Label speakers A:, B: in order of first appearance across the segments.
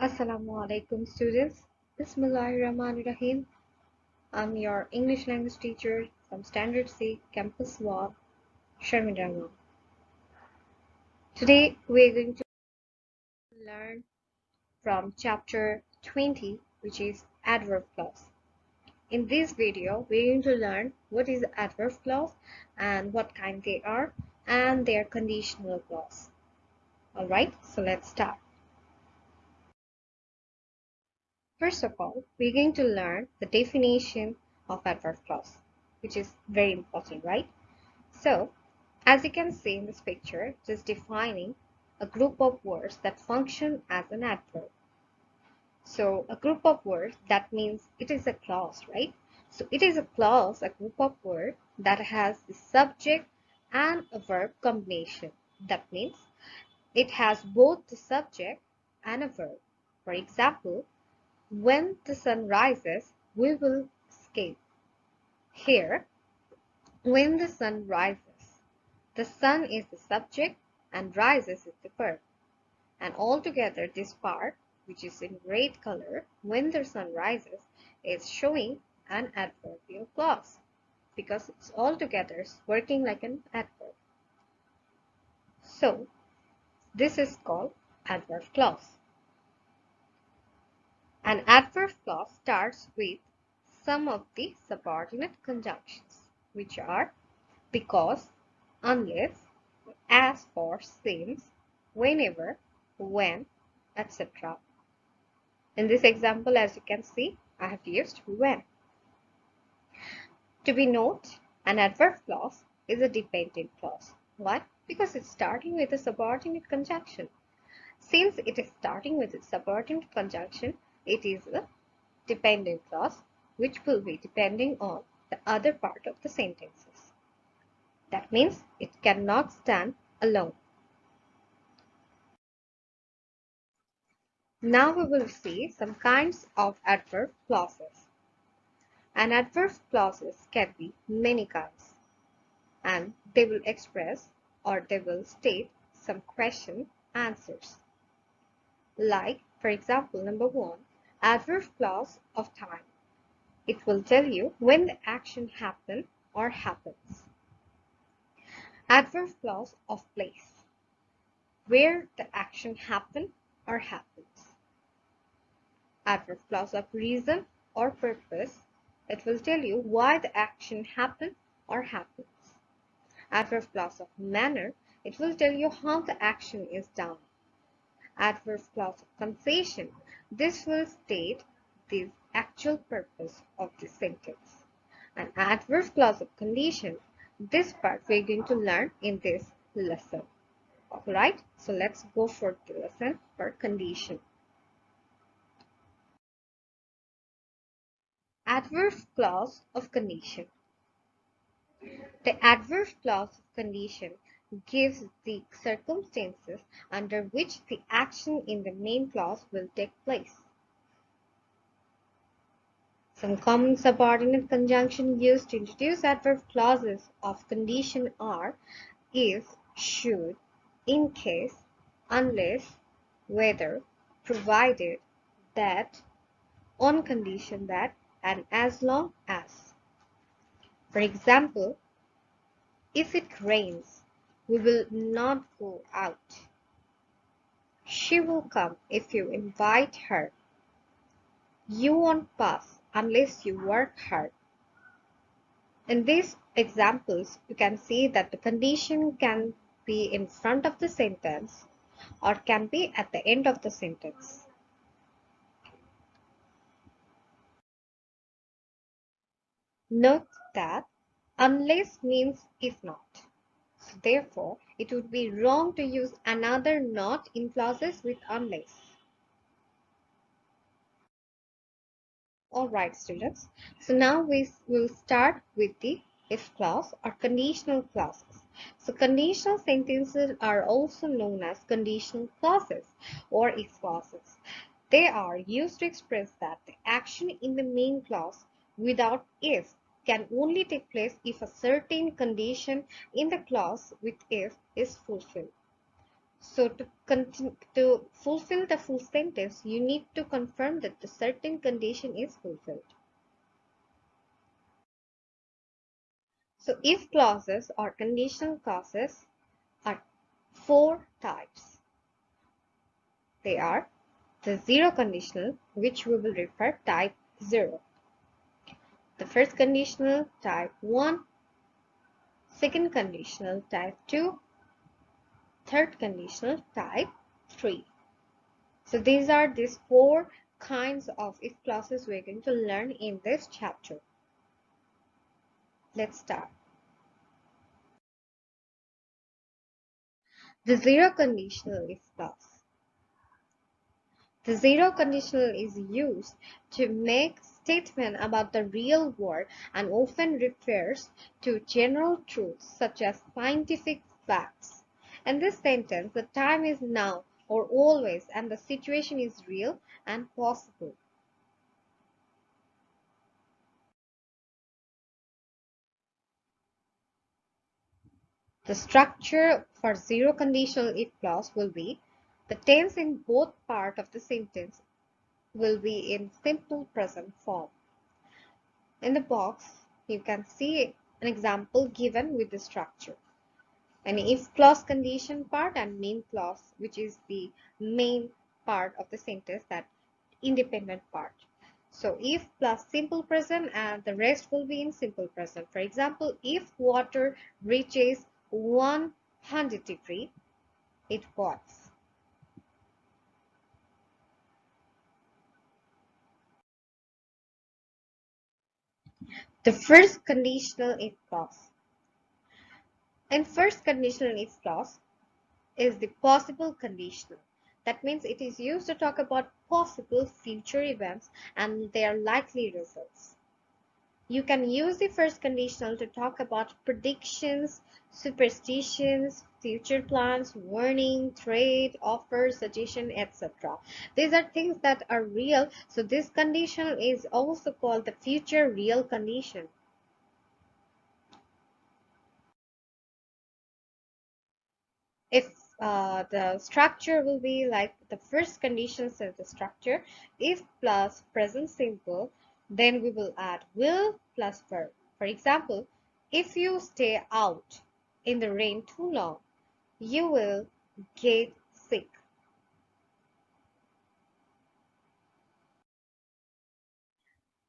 A: Assalamu alaikum students. Bismillahirrahmanirrahim. I'm your English language teacher from Standard C, Campus 1, Sharmindra. Today we're going to learn from chapter 20, which is adverb clause. In this video, we're going to learn what is adverb clause and what kind they are and their conditional clause. Alright, so let's start. First of all, we're going to learn the definition of adverb clause, which is very important, right? So, as you can see in this picture, it is defining a group of words that function as an adverb. So, a group of words, that means it is a clause, right? So, it is a clause, a group of words that has the subject and a verb combination. That means it has both the subject and a verb. For example, when the sun rises, we will escape. Here, when the sun rises, the sun is the subject and rises is the verb. And altogether this part, which is in red color, when the sun rises, is showing an adverbial clause because it's altogether working like an adverb. So, this is called adverb clause. An adverb clause starts with some of the subordinate conjunctions, which are because, unless, as for, since, whenever, when, etc. In this example, as you can see, I have used when. To be noted, an adverb clause is a dependent clause. Why? Because it's starting with a subordinate conjunction. Since it is starting with a subordinate conjunction, it is a dependent clause which will be depending on the other part of the sentences. That means it cannot stand alone. Now we will see some kinds of adverb clauses. And adverb clauses can be many kinds, and they will express or they will state some question answers. Like, for example, number 1, adverb clause of time. It will tell you when the action happened or happens. Adverb clause of place, where the action happened or happens. Adverb clause of reason or purpose. It will tell you why the action happened or happens. Adverb clause of manner. It will tell you how the action is done. Adverb clause of concession. This will state the actual purpose of the sentence. An adverb clause of condition. This part we are going to learn in this lesson. Alright, so let's go for the lesson for condition. Adverb clause of condition. The adverb clause of condition gives the circumstances under which the action in the main clause will take place. Some common subordinate conjunction used to introduce adverb clauses of condition are if, should, in case, unless, whether, provided, that, on condition that, and as long as. For example, if it rains, we will not go out. She will come if you invite her. You won't pass unless you work hard. In these examples, you can see that the condition can be in front of the sentence or can be at the end of the sentence. Note that unless means if not. So therefore, it would be wrong to use another not in clauses with unless. Alright students, so now we will start with the if clause or conditional clauses. So conditional sentences are also known as conditional clauses or if clauses. They are used to express that the action in the main clause without if can only take place if a certain condition in the clause with if is fulfilled. So to fulfill the full sentence, you need to confirm that the certain condition is fulfilled. So if clauses or conditional clauses are four types. They are the zero conditional, which we will refer type 0. The first conditional type 1, second conditional type 2, third conditional type 3. So these four kinds of if clauses we're going to learn in this chapter. Let's start. The zero conditional if clause. The zero conditional is used to make statement about the real world and often refers to general truths such as scientific facts. In this sentence, the time is now or always and the situation is real and possible. The structure for zero conditional if clause will be the tense in both part of the sentence will be in simple present form. In the box, you can see an example given with the structure. An if clause condition part and main clause, which is the main part of the sentence, that independent part. So if plus simple present and the rest will be in simple present. For example, if water reaches 100 degree, it boils. The first conditional if clause. In first conditional if clause is the possible conditional. That means it is used to talk about possible future events and their likely results. You can use the first conditional to talk about predictions, superstitions, future plans, warning, threat, offer, suggestion, etc. These are things that are real, so this condition is also called the future real condition. If the structure will be like the first condition says the structure, if plus present simple, then we will add will plus verb. For example, if you stay out in the rain too long, you will get sick.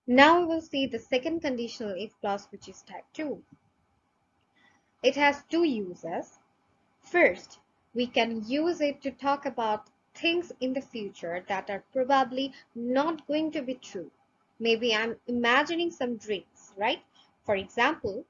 A: Now we will see the second conditional if clause, which is type 2. It has two uses. First, we can use it to talk about things in the future that are probably not going to be true. Maybe I'm imagining some dreams, right? For example,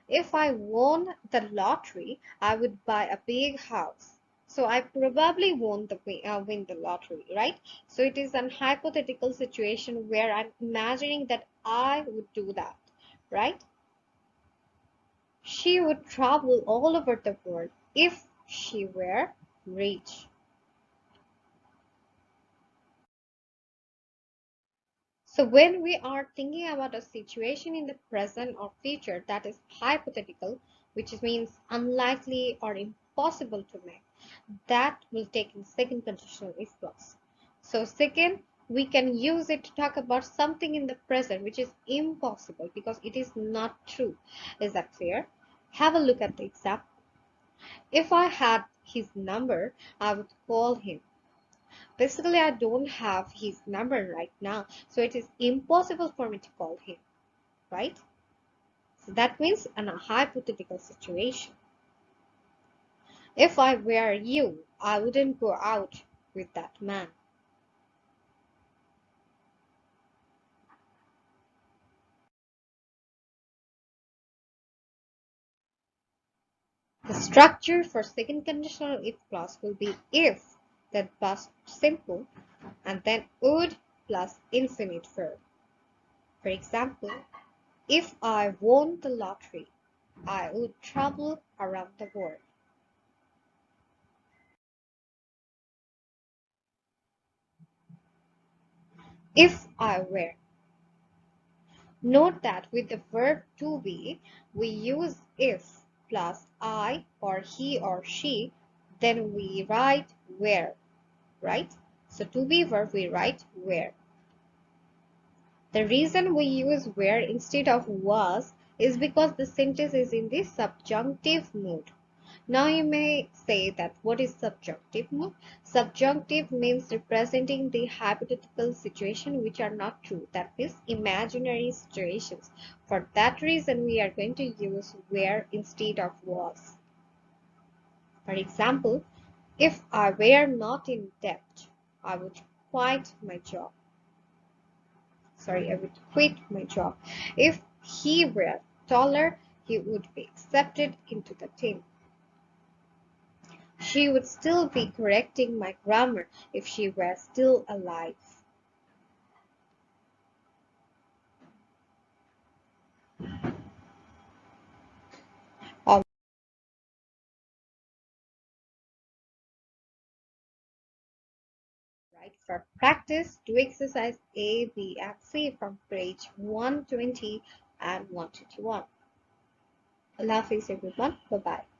A: if I won the lottery, I would buy a big house. So I probably won win the lottery, right? So it is an hypothetical situation where I'm imagining that I would do that, right? She would travel all over the world if she were rich. So when we are thinking about a situation in the present or future that is hypothetical, which means unlikely or impossible to make, that will take in second conditional if clause. So second, we can use it to talk about something in the present which is impossible because it is not true. Is that clear? Have a look at the example. If I had his number, I would call him. Basically, I don't have his number right now, so it is impossible for me to call him, right? So that means in a hypothetical situation. If I were you, I wouldn't go out with that man. The structure for second conditional if clause will be if, then past simple, and then would plus infinite verb. For example, if I won the lottery, I would travel around the world. If I were. Note that with the verb to be, we use if plus I or he or she, then we write were, right? So to be verb, we write were. The reason we use were instead of was is because the sentence is in the subjunctive mood. Now you may say that what is subjunctive mood? Subjunctive means representing the hypothetical situation which are not true. That means imaginary situations. For that reason, we are going to use were instead of was. For example, if I were not in debt, I would quit my job. I would quit my job. If he were taller, he would be accepted into the team. She would still be correcting my grammar if she were still alive. All right, for practice, do exercise A, B, and C from page 120 and 121. Allah Hafiz everyone. Bye-bye.